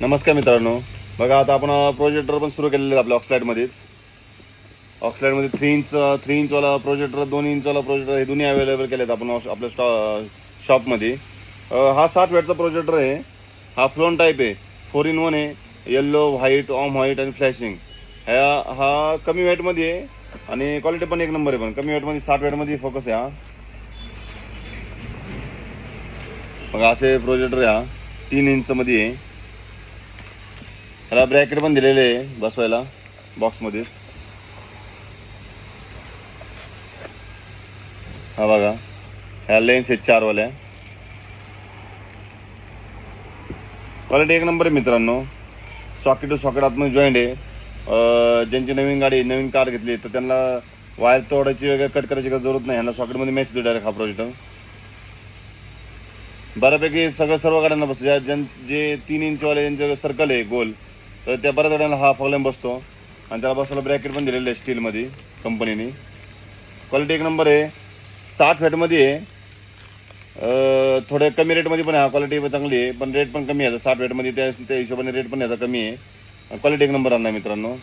नमस्कार मित्रांनो, बघा आता आपण प्रोजेक्टर पण सुरू केलेले आपल्या ऑक्सलाईटमध्येच. ऑक्सलाईटमध्ये 3 इंचवाला प्रोजेक्टर, 2 इंचवाला प्रोजेक्टर हे दोन्ही अवेलेबल केलेत आपण आपल्या शॉपमध्ये. हा 60 वॅटचा प्रोजेक्टर आहे. हा फ्लोन टाईप आहे, 4 in 1 आहे. येल्लो, व्हाईट, ऑम व्हाईट आणि फ्लॅशिंग. हा कमी वॅटमध्ये आहे आणि क्वालिटी पण एक नंबर आहे. पण कमी वॅटमध्ये 60 वॅटमध्ये फोकस आहे. हा बघा असे प्रोजेक्टर आहे. हा 3 इंचमध्ये आहे. ह्याला ब्रॅकेट पण दिलेले आहे बसवायला बॉक्समध्ये. हा बघा, ह्या लेन्स आहेत 4 वाल्या. क्वालिटी एक नंबर आहे मित्रांनो. सॉकेट टू सॉकेट आतमध्ये जॉईंट आहे. ज्यांची नवीन कार घेतली तर त्यांना वायर तोडायची वगैरे कट करायची काही जरूरत नाही. ह्याला सॉकेटमध्ये मॅच होतो डायरेक्ट. हा प्रोजेक्टर बऱ्यापैकी सर्व गाड्यांना बसतो. जे 3 इंचवाले ज्यांचे सर्कल आहे गोल, तर त्या बऱ्याच गाड्यांना हा प्रॉब्लेम बसतो. आणि त्याला बसवायला ब्रॅकेट पण दिलेलं आहे स्टीलमध्ये कंपनीने. क्वालिटी एक नंबर आहे. 60 वॅटमध्ये आहे. थोडे कमी रेटमध्ये पण आहे. क्वालिटी चांगली आहे पण रेट पण कमी आहे. 60 वॅटमध्ये त्या हिशोबाने रेट पण याचा कमी आहे. क्वालिटी एक नंबर आणणार मित्रांनो.